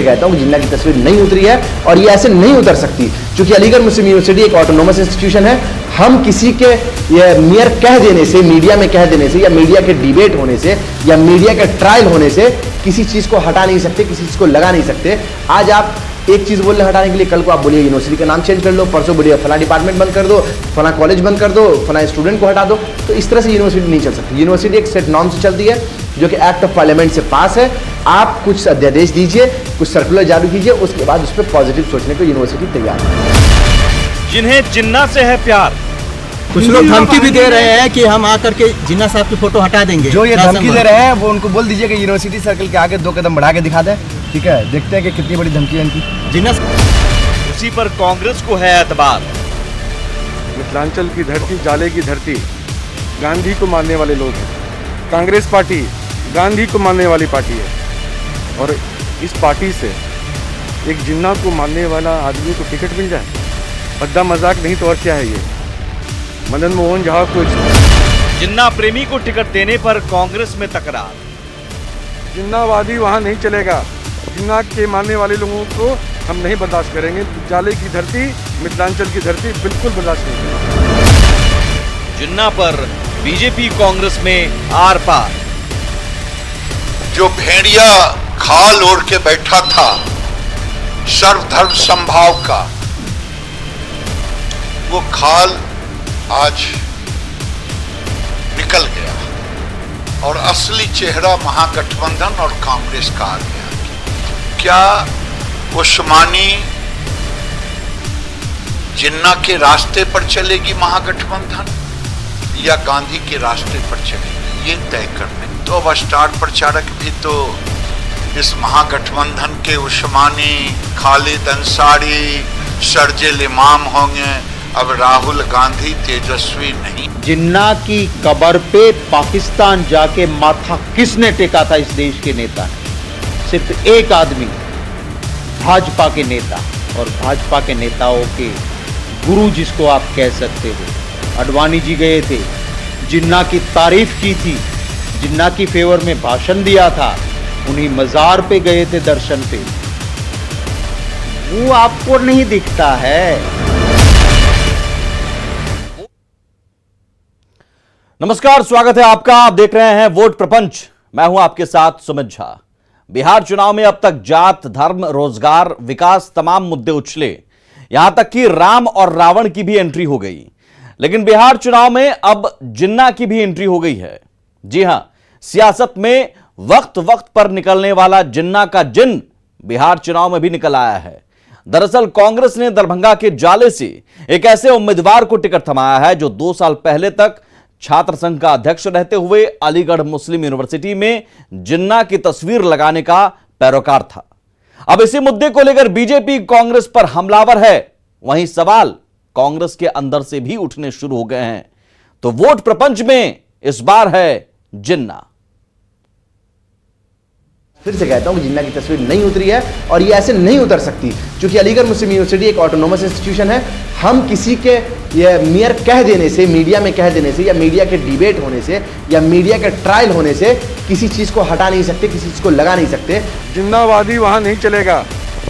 कहता हूं कि जिन्ना की तस्वीर नहीं उतरी है और ये ऐसे नहीं उतर सकती, क्योंकि अलीगढ़ मुस्लिम यूनिवर्सिटी एक ऑटोनोमस इंस्टीट्यूशन है। हम किसी के ये मेयर कह देने से, मीडिया में कह देने से, या मीडिया के डिबेट होने से, या मीडिया के ट्रायल होने से किसी चीज को हटा नहीं सकते, किसी चीज को लगा नहीं सकते। आज आप एक चीज बोल रहे हटाने के लिए, कल को आप बोलिए यूनिवर्सिटी का नाम चेंज कर लो, परसों बोलिए फला डिपार्टमेंट बंद कर दो, फला कॉलेज बंद कर दो, फला स्टूडेंट को हटा दो। तो इस तरह से यूनिवर्सिटी नहीं चल सकती। यूनिवर्सिटी एक सेट नॉर्म से चलती है जो कि एक्ट ऑफ पार्लियामेंट से पास है। आप कुछ अध्यादेश दीजिए, कुछ सर्कुलर जारी कीजिए, उसके बाद उस पर पॉजिटिव सोचने को यूनिवर्सिटी तैयार है। जिन्हें जिन्ना से है प्यार, कुछ लोग धमकी भी दे रहे हैं कि हम आकर के जिन्ना साहब की फोटो हटा देंगे। जो ये धमकी दे रहे हैं वो उनको बोल दीजिए कि यूनिवर्सिटी सर्कल के आगे 2 कदम बढ़ा के दिखा दें। ठीक है, देखते हैं कि कितनी बड़ी धमकी है इनकी। जिन्ना उसी पर कांग्रेस को है एतबार। मिथिलांचल की धरती, जाले की धरती, गांधी को मानने वाले लोग हैं। कांग्रेस पार्टी गांधी को मानने वाली पार्टी है, और इस पार्टी से एक जिन्ना को मानने वाला आदमी को टिकट मिल जाए, भद्दा मजाक नहीं तो और क्या है ये। मदन मोहन झा को जिन्ना प्रेमी को टिकट देने पर कांग्रेस में तकरार। जिन्नावादी वहाँ नहीं चलेगा। जिन्ना के मानने वाले लोगों को हम नहीं बर्दाश्त करेंगे। जाले की धरती, मिथिलांचल की धरती बिल्कुल बर्दाश्त नहीं करेंगे। जिन्ना पर बीजेपी कांग्रेस में आर पार। जो भेड़िया खाल ओढ़ के बैठा था सर्वधर्म संभाव का, वो खाल आज निकल गया और असली चेहरा महागठबंधन और कांग्रेस का आ गया। क्या उस्मानी जिन्ना के रास्ते पर चलेगी महागठबंधन या गांधी के रास्ते पर चलेगी, ये तय करने। तो अब स्टार प्रचारक भी तो इस महागठबंधन के उस्मानी, खालिद अंसारी, शर्जिल इमाम होंगे। अब राहुल गांधी तेजस्वी नहीं। जिन्ना की कब्र पे पाकिस्तान जाके माथा किसने टेका था इस देश के नेता ने? सिर्फ एक आदमी, भाजपा के नेता, और भाजपा के नेताओं के गुरु जिसको आप कह सकते हो। अडवाणी जी गए थे, जिन्ना की तारीफ की थी, जिन्ना की फेवर में भाषण दिया था, उन्हीं मजार पे गए थे दर्शन पे। वो आपको नहीं दिखता है। नमस्कार, स्वागत है आपका। आप देख रहे हैं वोट प्रपंच। मैं हूं आपके साथ सुमित झा। बिहार चुनाव में अब तक जात, धर्म, रोजगार, विकास तमाम मुद्दे उछले, यहां तक कि राम और रावण की भी एंट्री हो गई। लेकिन बिहार चुनाव में अब जिन्ना की भी एंट्री हो गई है। जी हां, सियासत में वक्त वक्त पर निकलने वाला जिन्ना का जिन्न बिहार चुनाव में भी निकल आया है। दरअसल कांग्रेस ने दरभंगा के जाले से एक ऐसे उम्मीदवार को टिकट थमाया है जो 2 साल पहले तक छात्र संघ का अध्यक्ष रहते हुए अलीगढ़ मुस्लिम यूनिवर्सिटी में जिन्ना की तस्वीर लगाने का पैरोकार था। अब इसी मुद्दे को लेकर बीजेपी कांग्रेस पर हमलावर है। वहीं सवाल कांग्रेस के अंदर से भी उठने शुरू हो गए हैं। तो वोट प्रपंच में इस बार है जिन्ना। फिर से कहता हूं कि जिन्ना की तस्वीर नहीं उतरी है और ये ऐसे नहीं उतर सकती, क्योंकि अलीगढ़ मुस्लिम यूनिवर्सिटी एक ऑटोनोमस इंस्टीट्यूशन है। हम किसी के ये मेयर कह देने से, मीडिया में कह देने से, या मीडिया के डिबेट होने से, या मीडिया के ट्रायल होने से किसी चीज को हटा नहीं सकते, किसी चीज को लगा नहीं सकते। जिन्नावादी वहाँ नहीं चलेगा।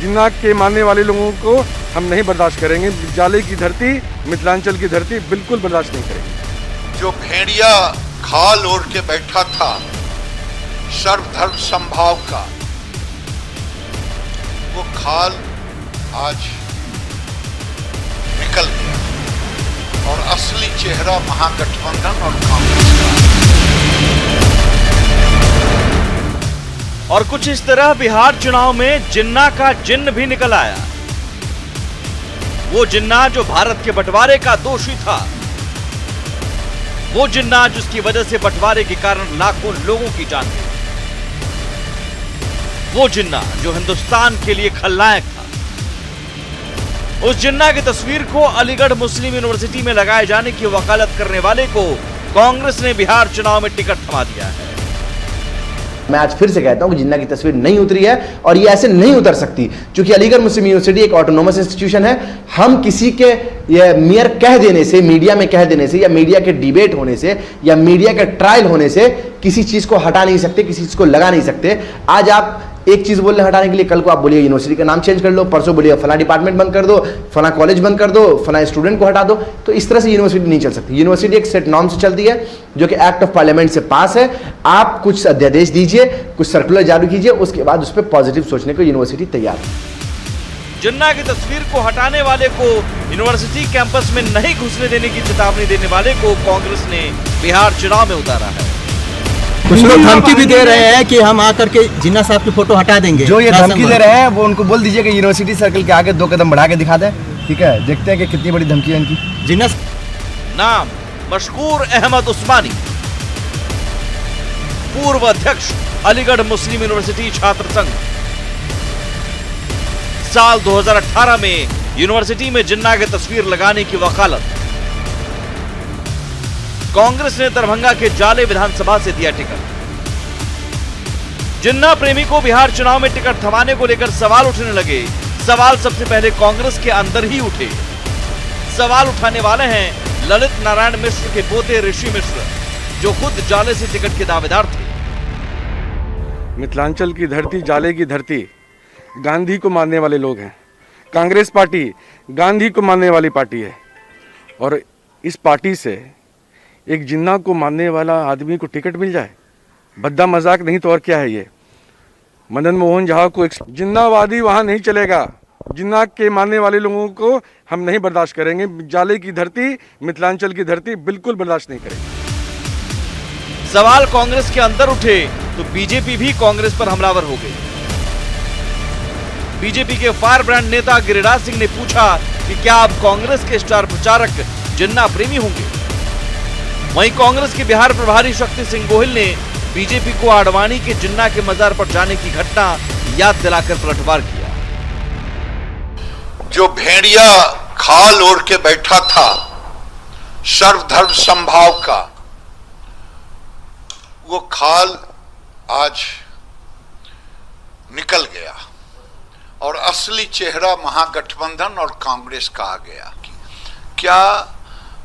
जिन्ना के मानने वाले लोगों को हम नहीं बर्दाश्त करेंगे। जाले की धरती, मिथिलांचल की धरती बिल्कुल बर्दाश्त नहीं करेंगे। जो भेड़िया खाल ओढ़ के बैठा था सर्वधर्म संभाव का, वो खाल आज निकल गया और असली चेहरा महागठबंधन और कांग्रेस का। और कुछ इस तरह बिहार चुनाव में जिन्ना का जिन्न भी निकल आया। वो जिन्ना जो भारत के बंटवारे का दोषी था, वो जिन्ना जिसकी वजह से बंटवारे के कारण लाखों लोगों की जान गई, वो जिन्ना जो हिंदुस्तान के लिए खलनायक था। उस जिन्ना की तस्वीर को अलीगढ़ मुस्लिम यूनिवर्सिटी में लगाए जाने की वकालत करने वाले को कांग्रेस ने बिहार चुनाव में टिकट थमा दिया है। मैं आज फिर से कहता हूं कि जिन्ना की तस्वीर नहीं उतरी है और ये ऐसे नहीं उतर सकती, क्योंकि अलीगढ़ मुस्लिम यूनिवर्सिटी एक ऑटोनोमस इंस्टीट्यूशन है। हम किसी के ये मेयर कह देने से, मीडिया में कह देने से, या मीडिया के डिबेट होने से, या मीडिया के ट्रायल होने से किसी चीज को हटा नहीं सकते, किसी चीज को लगा नहीं सकते। आज आप एक चीज बोल रहे हटाने के लिए, कल को आप बोलिए यूनिवर्सिटी का नाम चेंज कर लो, परसों बोलिए फला डिपार्टमेंट बंद कर दो, फला कॉलेज बंद कर दो, फला स्टूडेंट को हटा दो। तो इस तरह से यूनिवर्सिटी नहीं चल सकती। यूनिवर्सिटी एक सेट नॉर्म से चलती है जो कि एक्ट ऑफ पार्लियामेंट से पास है। आप कुछ अध्यादेश दीजिए, कुछ सर्कुलर जारी कीजिए, उसके बाद उस पर पॉजिटिव सोचने को यूनिवर्सिटी तैयार है। जिन्ना की तस्वीर को हटाने वाले को, यूनिवर्सिटी कैंपस में नहीं घुसने देने की चेतावनी देने वाले को कांग्रेस ने बिहार चुनाव में उतारा है। कुछ लोग धमकी भी दे रहे हैं कि हम आकर के जिन्ना साहब की फोटो हटा देंगे। जो ये धमकी दे रहे हैं वो उनको बोल दीजिए कि यूनिवर्सिटी सर्कल के आगे 2 कदम बढ़ा के दिखा दें। ठीक है, देखते हैं कि कितनी बड़ी धमकी है इनकी। जिन्ना नाम मशकूर अहमद उस्मानी, पूर्व अध्यक्ष अलीगढ़ मुस्लिम यूनिवर्सिटी छात्र संघ। साल 2018 में यूनिवर्सिटी में जिन्ना की तस्वीर लगाने की वकालत। कांग्रेस ने दरभंगा के जाले विधानसभा से दिया टिकट। जिन्ना प्रेमी को बिहार चुनाव में टिकट थमाने को लेकर सवाल उठने लगे। सवाल सबसे पहले कांग्रेस के अंदर ही उठे। सवाल उठाने वाले हैं ललित नारायण मिश्र के पोते ऋषि मिश्र, जो खुद जाले से टिकट के दावेदार थे। मिथिलांचल की धरती, जाले की धरती, गांधी को मानने वाले लोग हैं। कांग्रेस पार्टी गांधी को मानने वाली पार्टी है, और इस पार्टी से एक जिन्ना को मानने वाला आदमी को टिकट मिल जाए, भद्दा मजाक नहीं तो और क्या है ये। मदन मोहन झा को जिन्नावादी वहां नहीं चलेगा। जिन्ना के मानने वाले लोगों को हम नहीं बर्दाश्त करेंगे। जाले की धरती, मिथिलांचल की धरती बिल्कुल बर्दाश्त नहीं करेंगे। सवाल कांग्रेस के अंदर उठे तो बीजेपी भी कांग्रेस पर हमलावर हो गई। बीजेपी के फायर ब्रांड नेता गिरिराज सिंह ने पूछा कि क्या अब कांग्रेस के स्टार प्रचारक जिन्ना प्रेमी होंगे। वहीं कांग्रेस के बिहार प्रभारी शक्ति सिंह गोहिल ने बीजेपी को आडवाणी के जिन्ना के मजार पर जाने की घटना याद दिलाकर पलटवार किया। जो भेड़िया खाल ओढ़ के बैठा था सर्वधर्म संभाव का, वो खाल आज निकल गया और असली चेहरा महागठबंधन और कांग्रेस का आ गया। क्या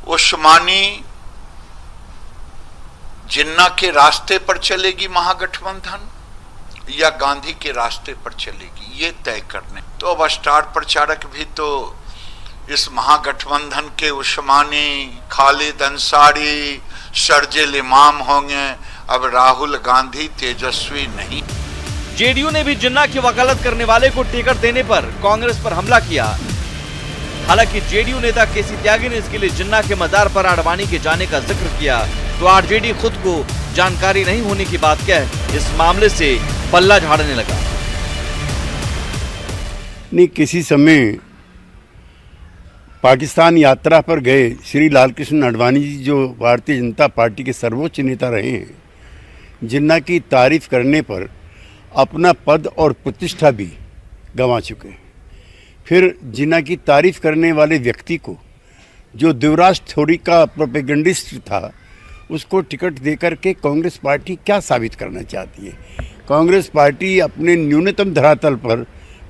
उस्मानी जिन्ना के रास्ते पर चलेगी महागठबंधन या गांधी के रास्ते पर चलेगी, ये तय करने। तो अब स्टार प्रचारक भी तो इस महागठबंधन के उस्मानी, खालिद अंसारी, शर्जिल इमाम होंगे, अब राहुल गांधी तेजस्वी नहीं। जेडीयू ने भी जिन्ना की वकालत करने वाले को टिकट देने पर कांग्रेस पर हमला किया। हालांकि जेडीयू नेता केसी त्यागी ने इसके लिए जिन्ना के मजार पर आडवाणी के जाने का जिक्र किया, तो आरजेडी खुद को जानकारी नहीं होने की बात कह इस मामले से पल्ला झाड़ने लगा। नहीं, किसी समय पाकिस्तान यात्रा पर गए श्री लालकृष्ण आडवाणी जी, जो भारतीय जनता पार्टी के सर्वोच्च नेता रहे हैं, जिन्ना की तारीफ करने पर अपना पद और प्रतिष्ठा भी गंवा चुके हैं। फिर जिन्ना की तारीफ करने वाले व्यक्ति को, जो देवराज थ्योरी का प्रोपेगेंडिस्ट था, उसको टिकट देकर के कांग्रेस पार्टी क्या साबित करना चाहती है। कांग्रेस पार्टी अपने न्यूनतम धरातल पर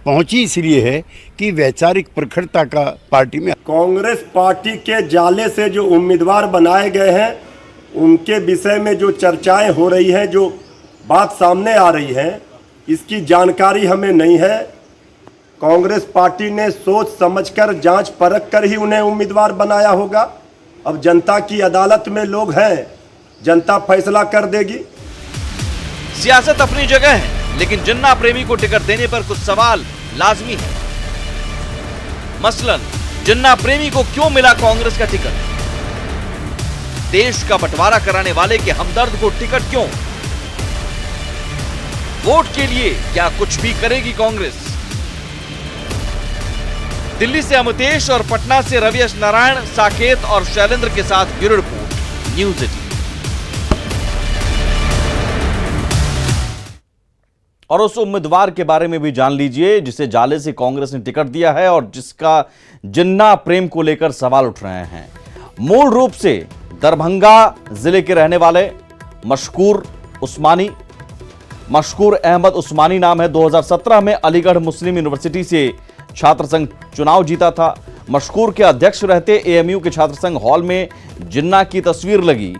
पहुंची इसलिए है कि वैचारिक प्रखरता का पार्टी में। कांग्रेस पार्टी के जाले से जो उम्मीदवार बनाए गए हैं, उनके विषय में जो चर्चाएं हो रही हैं, जो बात सामने आ रही है, इसकी जानकारी हमें नहीं है। कांग्रेस पार्टी ने सोच समझकर, जांच परख कर ही उन्हें उम्मीदवार बनाया होगा। अब जनता की अदालत में लोग हैं, जनता फैसला कर देगी। सियासत अपनी जगह है, लेकिन जिन्ना प्रेमी को टिकट देने पर कुछ सवाल लाजमी है। मसलन जिन्ना प्रेमी को क्यों मिला कांग्रेस का टिकट? देश का बंटवारा कराने वाले के हमदर्द को टिकट क्यों? वोट के लिए क्या कुछ भी करेगी कांग्रेस? दिल्ली से अमितेश और पटना से रविश नारायण, साकेत और शैलेंद्र के साथ ब्यूरो रिपोर्ट, न्यूज़ 18। और उस उम्मीदवार के बारे में भी जान लीजिए जिसे जाले से कांग्रेस ने टिकट दिया है और जिसका जिन्ना प्रेम को लेकर सवाल उठ रहे हैं। मूल रूप से दरभंगा जिले के रहने वाले मशकूर अहमद उस्मानी नाम है। 2017 में अलीगढ़ मुस्लिम यूनिवर्सिटी से छात्र संघ चुनाव जीता था। मशकूर के अध्यक्ष रहते एएमयू के छात्र संघ हॉल में जिन्ना की तस्वीर लगी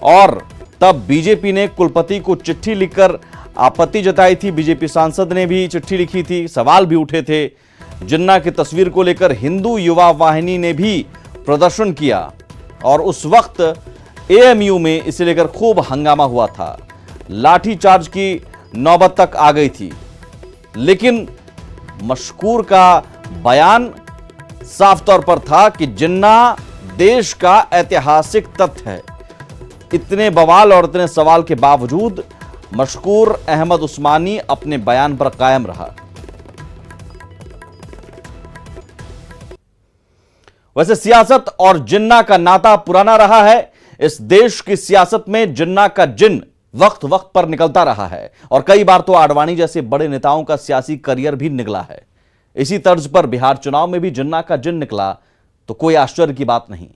और तब बीजेपी ने कुलपति को चिट्ठी लिखकर आपत्ति जताई थी। बीजेपी सांसद ने भी चिट्ठी लिखी थी, सवाल भी उठे थे। जिन्ना की तस्वीर को लेकर हिंदू युवा वाहिनी ने भी प्रदर्शन किया और उस वक्त एएमयू में इसे लेकर खूब हंगामा हुआ था। लाठीचार्ज की नौबत तक आ गई थी, लेकिन मशकूर का बयान साफ तौर पर था कि जिन्ना देश का ऐतिहासिक तथ्य है। इतने बवाल और इतने सवाल के बावजूद मशकूर अहमद उस्मानी अपने बयान पर कायम रहा। वैसे सियासत और जिन्ना का नाता पुराना रहा है। इस देश की सियासत में जिन्ना का जिन वक्त वक्त पर निकलता रहा है और कई बार तो आडवाणी जैसे बड़े नेताओं का सियासी करियर भी निकला है। इसी तर्ज पर बिहार चुनाव में भी जिन्ना का जिन निकला तो कोई आश्चर्य की बात नहीं।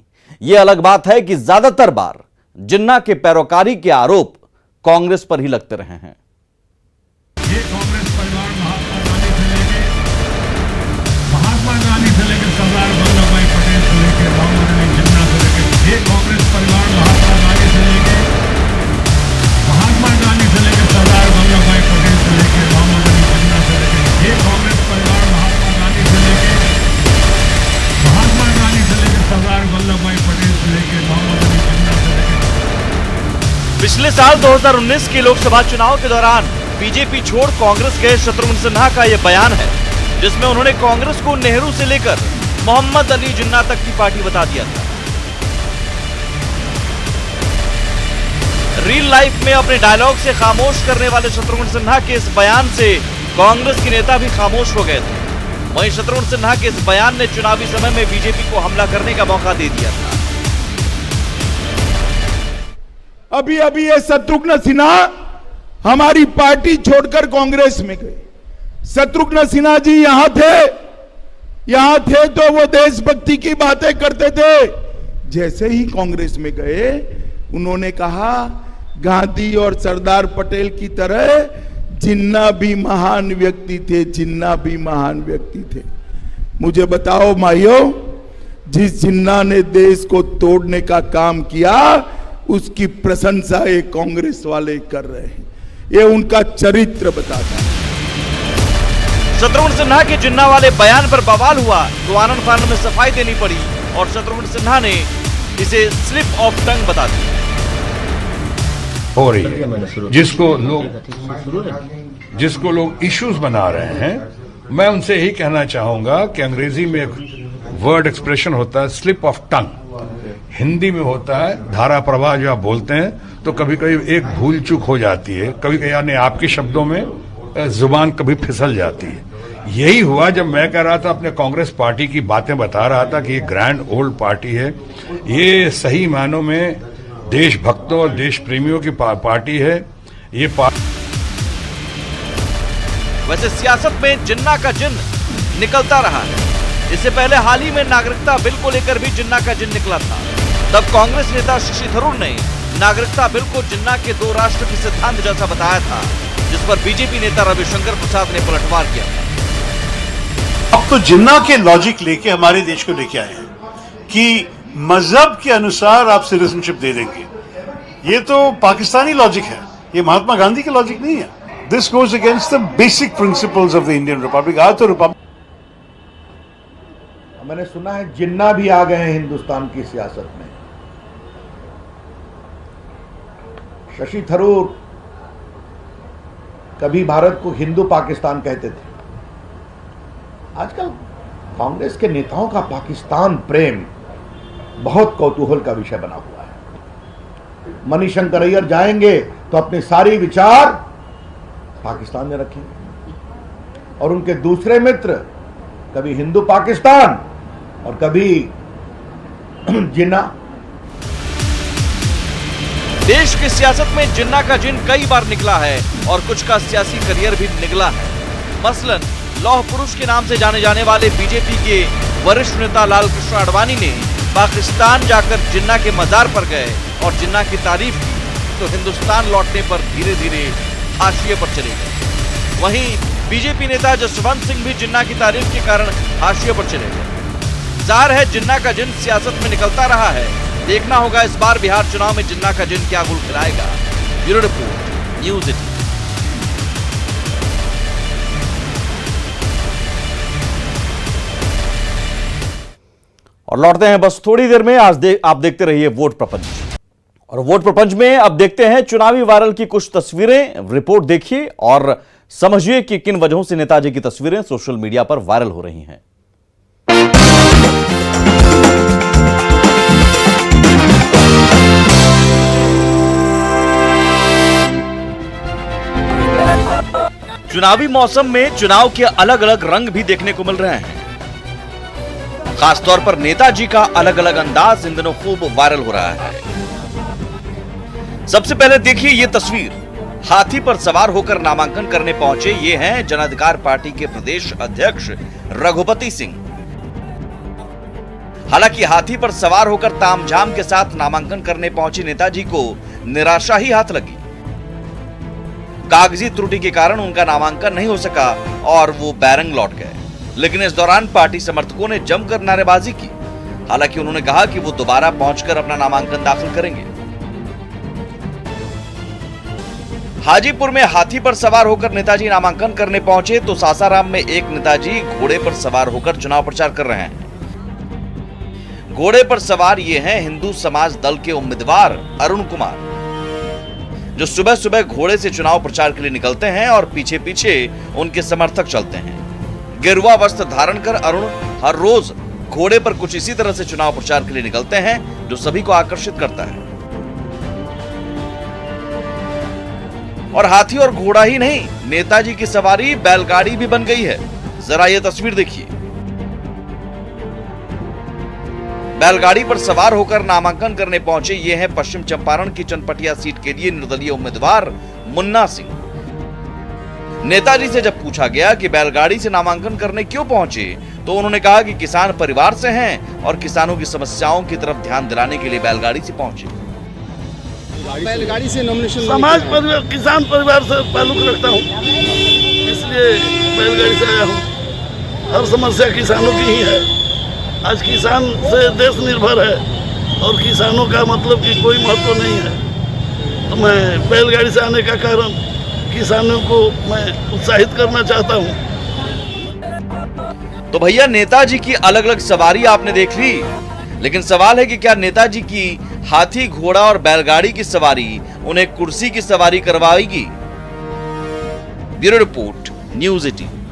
यह अलग बात है कि ज्यादातर बार जिन्ना के पैरोकारी के आरोप कांग्रेस पर ही लगते रहे हैं। ये कांग्रेस परिवार महात्मा गांधी से लेकर सरदार वल्लभ भाई पटेल से लेकर राममंदिर जिन्ना से लेकर ये कांग्रेस परिवार महात्मा गांधी से लेकर सरदार वल्लभ भाई पटेल से लेकर राममंदिर जिन्ना से लेकर ये कांग्रेस परिवार महात्मा गांधी से लेकर सरदार वल्लभ भाई पटेल से लेकर राममंदिर जिन्ना से लेकर। पिछले साल 2019 के लोकसभा चुनाव के दौरान बीजेपी छोड़ कांग्रेस गए शत्रुघ्न सिन्हा का यह बयान है, जिसमें उन्होंने कांग्रेस को नेहरू से लेकर मोहम्मद अली जिन्ना तक की पार्टी बता दिया था। रियल लाइफ में अपने डायलॉग से खामोश करने वाले शत्रुघ्न सिन्हा के इस बयान से कांग्रेस के नेता भी खामोश हो गए थे। वहीं शत्रुघ्न सिन्हा के इस बयान ने चुनावी समय में बीजेपी को हमला करने का मौका दे दिया था। अभी ये शत्रुघ्न सिन्हा हमारी पार्टी छोड़कर कांग्रेस में गए। शत्रुघ्न सिन्हा जी यहां थे तो वो देशभक्ति की बातें करते थे। जैसे ही कांग्रेस में गए उन्होंने कहा गांधी और सरदार पटेल की तरह जिन्ना भी महान व्यक्ति थे, जिन्ना भी महान व्यक्ति थे। मुझे बताओ माइयों, जिस जिन्ना ने देश को तोड़ने का काम किया उसकी प्रशंसा ये कांग्रेस वाले कर रहे हैं। ये उनका चरित्र बताता है। शत्रुघ्न सिन्हा के जिन्ना वाले बयान पर बवाल हुआ तो आनंद फानन में सफाई देनी पड़ी और शत्रुघ्न सिन्हा ने इसे स्लिप ऑफ टंग बता दिया। हो रही है जिसको लोग इश्यूज बना रहे हैं। मैं उनसे यही कहना चाहूंगा कि अंग्रेजी में एक वर्ड एक्सप्रेशन होता है स्लिप ऑफ टंग, हिंदी में होता है धारा प्रवाह। जो आप बोलते हैं तो कभी कभी एक भूल चूक हो जाती है, कभी कभी यानी आपके शब्दों में जुबान कभी फिसल जाती है। यही हुआ जब मैं कह रहा था अपने कांग्रेस पार्टी की बातें बता रहा था कि ये ग्रैंड ओल्ड पार्टी है, ये सही मायनों में देशभक्तों और देश प्रेमियों की पार्टी है। ये वैसे सियासत में जिन्ना का जिन निकलता रहा है। इससे पहले हाल ही में नागरिकता बिल को लेकर भी जिन्ना का जिन निकला था। तब कांग्रेस नेता शशि थरूर ने नागरिकता बिल को जिन्ना के दो राष्ट्र के सिद्धांत जैसा बताया था, जिस पर बीजेपी नेता रविशंकर प्रसाद ने पलटवार किया था। अब तो जिन्ना के लॉजिक लेके हमारे देश को लेके आए हैं कि मजहब के अनुसार आप सिटीजनशिप दे देंगे। ये तो पाकिस्तानी लॉजिक है, ये महात्मा गांधी के लॉजिक नहीं है। This goes against the basic principles of the Indian Republic. आज तो रिपब्लिक मैंने सुना है जिन्ना भी आ गए हैं हिंदुस्तान की सियासत में। शशि थरूर कभी भारत को हिंदू पाकिस्तान कहते थे। आजकल कांग्रेस के नेताओं का पाकिस्तान प्रेम बहुत कौतूहल का विषय बना हुआ है। मणिशंकर अय्यर जाएंगे तो अपने सारे विचार पाकिस्तान में रखेंगे और उनके दूसरे मित्र कभी हिंदू पाकिस्तान और कभी जिन्ना। देश की सियासत में जिन्ना का जिन कई बार निकला है और कुछ का सियासी करियर भी निकला है। मसलन लौह पुरुष के नाम से जाने जाने वाले बीजेपी के वरिष्ठ नेता लाल कृष्ण आडवाणी ने पाकिस्तान जाकर जिन्ना के मजार पर गए और जिन्ना की तारीफ की तो हिंदुस्तान लौटने पर धीरे धीरे हाशिए पर चले गए। वहीं बीजेपी नेता जसवंत सिंह भी जिन्ना की तारीफ के कारण हाशिए पर चले गए। जाहिर है जिन्ना का जिन सियासत में निकलता रहा है। देखना होगा इस बार बिहार चुनाव में जिन्ना का जिन क्या गुल खिलाएगा। Bureau report, news 18। और लौटते हैं बस थोड़ी देर में। आप देखते रहिए वोट प्रपंच। और वोट प्रपंच में अब देखते हैं चुनावी वायरल की कुछ तस्वीरें। रिपोर्ट देखिए और समझिए कि किन वजहों से नेताजी की तस्वीरें सोशल मीडिया पर वायरल हो रही हैं। चुनावी मौसम में चुनाव के अलग अलग रंग भी देखने को मिल रहे हैं। खासतौर पर नेताजी का अलग अलग अंदाज इन दिनों खूब वायरल हो रहा है। सबसे पहले देखिए ये तस्वीर। हाथी पर सवार होकर नामांकन करने पहुंचे ये हैं जन अधिकार पार्टी के प्रदेश अध्यक्ष रघुपति सिंह। हालांकि हाथी पर सवार होकर तामझाम के साथ नामांकन करने पहुंचे नेताजी को निराशा ही हाथ लगी। कागजी त्रुटि के कारण उनका नामांकन नहीं हो सका और वो बैरंग लौट गए। लेकिन इस दौरान पार्टी समर्थकों ने जमकर नारेबाजी की। हालांकि उन्होंने कहा कि वो दोबारा पहुंचकर अपना नामांकन दाखिल करेंगे। हाजीपुर में हाथी पर सवार होकर नेताजी नामांकन करने पहुंचे तो सासाराम में एक नेताजी घोड़े पर सवार होकर चुनाव प्रचार कर रहे हैं। घोड़े पर सवार ये हैं हिंदू समाज दल के उम्मीदवार अरुण कुमार, जो सुबह सुबह घोड़े से चुनाव प्रचार के लिए निकलते हैं और पीछे पीछे उनके समर्थक चलते हैं। गेरुआ वस्त्र धारण कर अरुण हर रोज घोड़े पर कुछ इसी तरह से चुनाव प्रचार के लिए निकलते हैं, जो सभी को आकर्षित करता है। और हाथी और घोड़ा ही नहीं, नेताजी की सवारी बैलगाड़ी भी बन गई है। जरा ये तस्वीर देखिए। बैलगाड़ी पर सवार होकर नामांकन करने पहुंचे ये हैं पश्चिम चंपारण की चनपटिया सीट के लिए निर्दलीय उम्मीदवार मुन्ना सिंह। नेताजी से जब पूछा गया कि बैलगाड़ी से नामांकन करने क्यों पहुंचे तो उन्होंने कहा कि किसान परिवार से हैं और किसानों की समस्याओं की तरफ ध्यान दिलाने के लिए बैलगाड़ी से पहुंचे। बैलगाड़ी से नॉमिनेशन समाज परिवार किसान परिवार से ताल्लुक रखता हूँ, इसलिए बैलगाड़ी से आया हूँ। हर समस्या किसानों की ही है। आज किसान से देश निर्भर है और किसानों का मतलब कि कोई महत्व नहीं है। तो मैं बैलगाड़ी से आने का कारण किसानों को मैं उत्साहित करना चाहता हूँ। तो भैया नेताजी की अलग अलग सवारी आपने देख ली, लेकिन सवाल है कि क्या नेताजी की हाथी घोड़ा और बैलगाड़ी की सवारी उन्हें कुर्सी की सवारी करवाएगी? Bureau report, news 18।